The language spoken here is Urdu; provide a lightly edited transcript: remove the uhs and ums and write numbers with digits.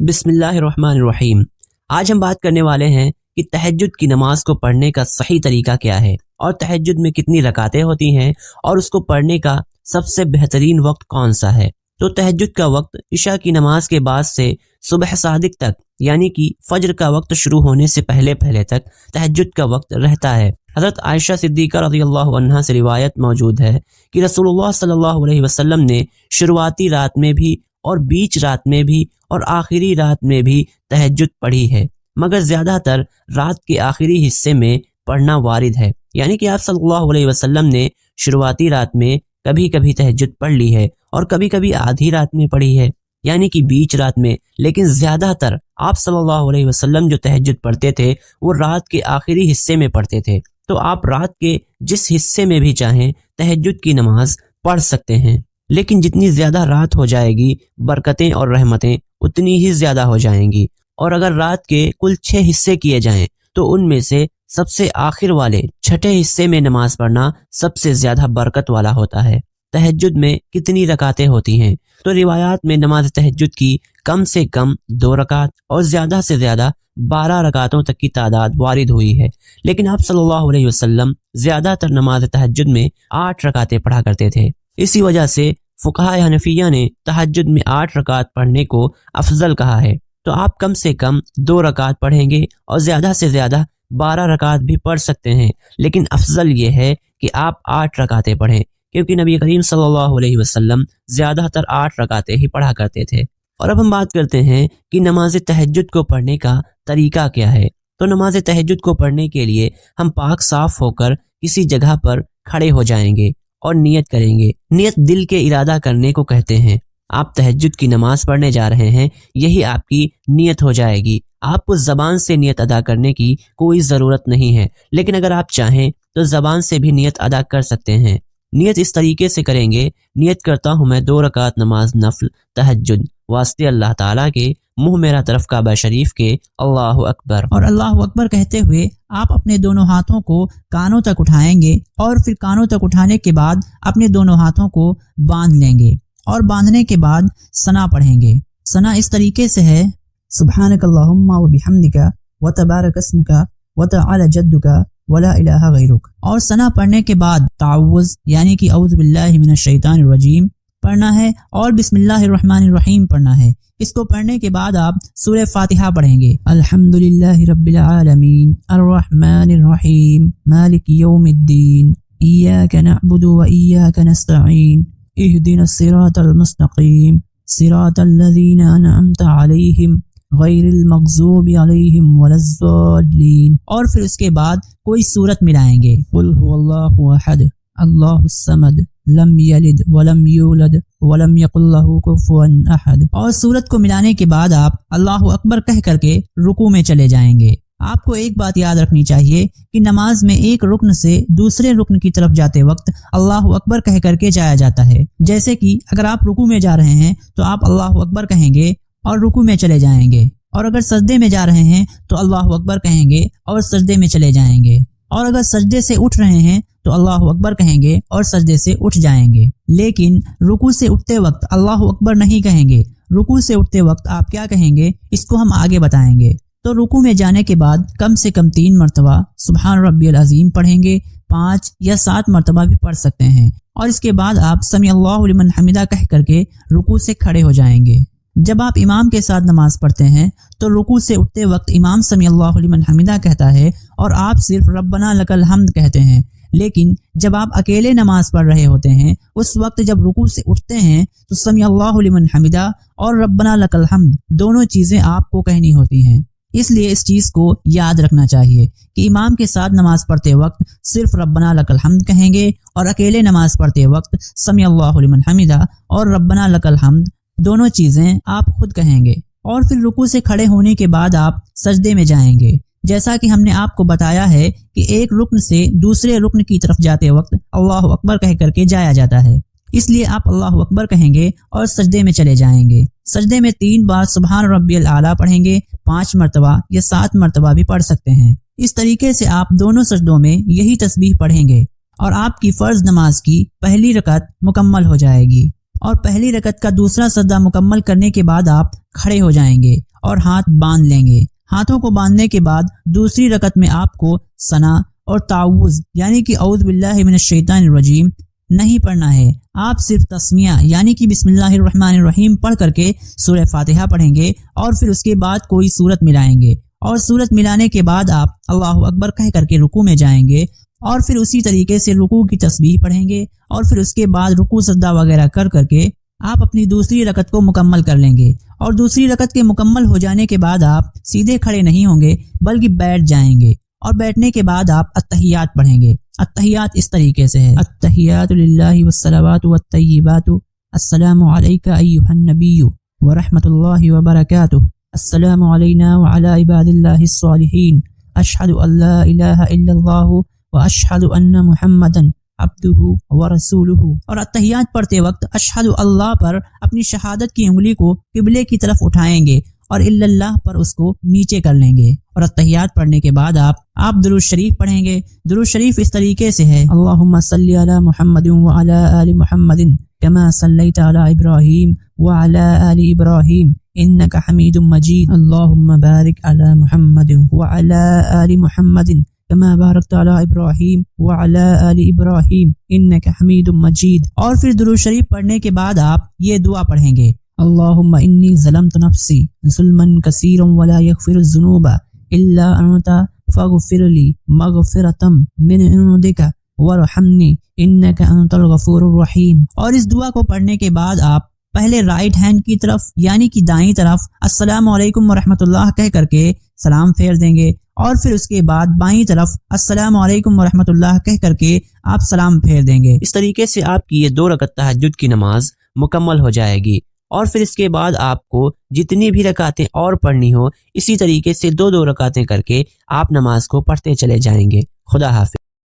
بسم اللہ الرحمن الرحیم۔ آج ہم بات کرنے والے ہیں کہ تہجد کی نماز کو پڑھنے کا صحیح طریقہ کیا ہے اور تہجد میں کتنی رکعتیں ہوتی ہیں اور اس کو پڑھنے کا سب سے بہترین وقت کون سا ہے۔ تو تہجد کا وقت عشاء کی نماز کے بعد سے صبح صادق تک، یعنی کہ فجر کا وقت شروع ہونے سے پہلے تک تہجد کا وقت رہتا ہے۔ حضرت عائشہ صدیقہ رضی اللہ عنہا سے روایت موجود ہے کہ رسول اللہ صلی اللہ علیہ وسلم نے شروعاتی رات میں بھی اور بیچ رات میں بھی اور آخری رات میں بھی تہجد پڑھی ہے، مگر زیادہ تر رات کے آخری حصے میں پڑھنا وارد ہے، یعنی کہ آپ صلی اللہ علیہ وسلم نے شروعاتی رات میں کبھی کبھی تہجد پڑھ لی ہے اور کبھی کبھی آدھی رات میں پڑھی ہے، یعنی کہ بیچ رات میں، لیکن زیادہ تر آپ صلی اللہ علیہ وسلم جو تہجد پڑھتے تھے وہ رات کے آخری حصے میں پڑھتے تھے۔ تو آپ رات کے جس حصے میں بھی چاہیں تہجد کی نماز پڑھ سکتے ہیں، لیکن جتنی زیادہ رات ہو جائے گی برکتیں اور رحمتیں اتنی ہی زیادہ ہو جائیں گی۔ اور اگر رات کے کل 6 حصے کیے جائیں تو ان میں سے سب سے آخر والے 6 حصے میں نماز پڑھنا سب سے زیادہ برکت والا ہوتا ہے۔ تہجد میں کتنی رکعتیں ہوتی ہیں؟ تو روایات میں نماز تہجد کی کم سے کم 2 رکعت اور زیادہ سے زیادہ 12 رکعتوں تک کی تعداد وارد ہوئی ہے، لیکن آپ صلی اللہ علیہ وسلم زیادہ تر نماز تہجد میں 8 رکعتیں پڑھا کرتے تھے۔ اسی وجہ سے فقہائے حنفیہ نے تہجد میں 8 رکعت پڑھنے کو افضل کہا ہے۔ تو آپ کم سے کم 2 رکعت پڑھیں گے اور زیادہ سے زیادہ 12 رکعت بھی پڑھ سکتے ہیں، لیکن افضل یہ ہے کہ آپ 8 رکعتیں پڑھیں، کیونکہ نبی کریم صلی اللہ علیہ وسلم زیادہ تر 8 رکعتیں ہی پڑھا کرتے تھے۔ اور اب ہم بات کرتے ہیں کہ نماز تہجد کو پڑھنے کا طریقہ کیا ہے۔ تو نماز تہجد کو پڑھنے کے لیے ہم پاک صاف ہو کر کسی جگہ پر کھڑے ہو جائیں گے اور نیت کریں گے۔ نیت دل کے ارادہ کرنے کو کہتے ہیں۔ آپ تہجد کی نماز پڑھنے جا رہے ہیں، یہی آپ کی نیت ہو جائے گی۔ آپ کو زبان سے نیت ادا کرنے کی کوئی ضرورت نہیں ہے، لیکن اگر آپ چاہیں تو زبان سے بھی نیت ادا کر سکتے ہیں۔ نیت اس طریقے سے کریں گے، نیت کرتا ہوں میں 2 رکعت نماز نفل تہجد واسطے اللہ تعالیٰ کے، منہ میرا طرف کعبہ شریف کے، اللہ اکبر۔ اور اللہ اکبر کہتے ہوئے آپ اپنے دونوں ہاتھوں کو کانوں تک اٹھائیں گے اور پھر کانوں تک اٹھانے کے بعد اپنے دونوں ہاتھوں کو باندھ لیں گے اور باندھنے کے بعد ثنا پڑھیں گے۔ ثنا اس طریقے سے ہے: سبحانک اللہم و بحمدک و تبارک اسمک و تعالی جدک ولا الہ غیرک۔ اور ثنا پڑھنے کے بعد تعوذ یعنی کہ اعوذ باللہ من الشیطان الرجیم پڑھنا ہے اور بسم اللہ الرحمن الرحیم پڑھنا ہے۔ اس کو پڑھنے کے بعد آپ سورہ فاتحہ پڑھیں گے: الحمدللہ رب العالمین الرحمن الرحیم مالک یوم الدین ایاک نعبد و ایاک نستعین اہدنا الصراط المستقیم صراط الذین انعمت علیہم غیر المغضوب علیہم ولا الضالین۔ اور پھر اس کے بعد کوئی سورت ملائیں گے: قل هو اللہ احد اللہ الصمد لم یلد ولم یولد ولم یکن لہ کفوا احد۔ اور سورت کو ملانے کے بعد آپ اللہ اکبر کہہ کر کے رکوع میں چلے جائیں گے۔ آپ کو ایک بات یاد رکھنی چاہیے کہ نماز میں ایک رکن سے دوسرے رکن کی طرف جاتے وقت اللہ اکبر کہہ کر کے جایا جاتا ہے۔ جیسے کہ اگر آپ رکوع میں جا رہے ہیں تو آپ اللہ اکبر کہیں گے اور رکوع میں چلے جائیں گے، اور اگر سجدے میں جا رہے ہیں تو اللہ اکبر کہیں گے اور سجدے میں چلے جائیں گے، اور اگر سجدے سے اٹھ رہے ہیں تو اللہ اکبر کہیں گے اور سجدے سے اٹھ جائیں گے۔ لیکن رکوع سے اٹھتے وقت اللہ اکبر نہیں کہیں گے۔ رکوع سے اٹھتے وقت آپ کیا کہیں گے اس کو ہم آگے بتائیں گے۔ تو رکوع میں جانے کے بعد کم سے کم 3 مرتبہ سبحان ربی العظیم پڑھیں گے، 5 یا 7 مرتبہ بھی پڑھ سکتے ہیں، اور اس کے بعد آپ سمیع اللہ لمن حمدہ کہہ کر کے رکوع سے کھڑے ہو جائیں گے۔ جب آپ امام کے ساتھ نماز پڑھتے ہیں تو رکوع سے اٹھتے وقت امام سمیع اللہ لمن حمدہ کہتا ہے اور آپ صرف ربنا لک الحمد کہتے ہیں، لیکن جب آپ اکیلے نماز پڑھ رہے ہوتے ہیں اس وقت جب رکوع سے اٹھتے ہیں تو سمیع اللہ لمن حمدہ اور ربنا لک الحمد دونوں چیزیں آپ کو کہنی ہوتی ہیں۔ اس لیے اس چیز کو یاد رکھنا چاہیے کہ امام کے ساتھ نماز پڑھتے وقت صرف ربنا لک الحمد کہیں گے، اور اکیلے نماز پڑھتے وقت سمیع اللہ لمن حمدہ اور ربنا لک الحمد دونوں چیزیں آپ خود کہیں گے۔ اور پھر رکوع سے کھڑے ہونے کے بعد آپ سجدے میں جائیں گے۔ جیسا کہ ہم نے آپ کو بتایا ہے کہ ایک رکن سے دوسرے رکن کی طرف جاتے وقت اللہ اکبر کہہ کر کے جایا جاتا ہے، اس لیے آپ اللہ اکبر کہیں گے اور سجدے میں چلے جائیں گے۔ سجدے میں 3 بار سبحان ربی الاعلیٰ پڑھیں گے، 5 مرتبہ یا 7 مرتبہ بھی پڑھ سکتے ہیں۔ اس طریقے سے آپ دونوں سجدوں میں یہی تسبیح پڑھیں گے اور آپ کی فرض نماز کی پہلی رکعت مکمل ہو جائے گی، اور پہلی رکعت کا دوسرا سجدہ مکمل کرنے کے بعد آپ کھڑے ہو جائیں گے اور ہاتھ باندھ لیں گے۔ ہاتھوں کو باندھنے کے بعد دوسری رکعت میں آپ کو ثنا اور تعوذ یعنی کہ اعوذ باللہ من الشیطان الرجیم نہیں پڑھنا ہے۔ آپ صرف تسمیہ یعنی کہ بسم اللہ الرحمن الرحیم پڑھ کر کے سورہ فاتحہ پڑھیں گے اور پھر اس کے بعد کوئی سورت ملائیں گے، اور سورت ملانے کے بعد آپ اللہ اکبر کہہ کر کے رکوع میں جائیں گے، اور پھر اسی طریقے سے رکوع کی تسبیح پڑھیں گے، اور پھر اس کے بعد رکوع سجدہ وغیرہ کر کر کے آپ اپنی دوسری رکعت کو مکمل کر لیں گے۔ اور دوسری رکعت کے مکمل ہو جانے کے بعد آپ سیدھے کھڑے نہیں ہوں گے بلکہ بیٹھ جائیں گے، اور بیٹھنے کے بعد آپ التحیات پڑھیں گے۔ التحیات اس طریقے سے ہے: التحیات للہ والصلوات والطیبات، السلام علیک ایھا النبی ورحمۃ اللہ وبرکاتہ، السلام علینا وعلی عباد اللہ الصالحین، اشہد ان لا الہ الا اللہ واشہد ان محمدا عبدہ ورسولہ۔ اور التحیات پڑھتے وقت اشہد اللہ پر اپنی شہادت کی انگلی کو قبلے کی طرف اٹھائیں گے اور الا اللہ پر اس کو نیچے کر لیں گے۔ اور التحیات پڑھنے کے بعد آپ درود شریف پڑھیں گے۔ درود شریف اس طریقے سے ہے: اللہم صلی علی محمد وعلی آل محمد کما صلیت علی ابراہیم وعلی آل ابراہیم انک حمید مجید، اللہم بارک علی محمد وعلی آل محمد کما بارکت علی ابراہیم وعلی آل ابراہیم انک حمید مجید۔ اور پھر درود شریف پڑھنے کے بعد آپ یہ دعا پڑھیں گے: اللہم انی ظلمت نفسی ظلما کثیرا ولا یغفر الذنوب الا انت فاغفر لی مغفرۃ من عندک وارحمنی انک انت الغفور الرحیم۔ اور اس دعا کو پڑھنے کے بعد آپ پہلے رائٹ ہینڈ کی طرف یعنی کہ دائیں طرف السلام علیکم ورحمۃ اللہ کہہ کر کے سلام پھیر دیں گے، اور پھر اس کے بعد بائیں طرف السلام علیکم ورحمۃ اللہ کہہ کر کے آپ سلام پھیر دیں گے۔ اس طریقے سے آپ کی یہ 2 رکعت تہجد کی نماز مکمل ہو جائے گی، اور پھر اس کے بعد آپ کو جتنی بھی رکعتیں اور پڑھنی ہو اسی طریقے سے 2 رکعتیں کر کے آپ نماز کو پڑھتے چلے جائیں گے۔ خدا حافظ۔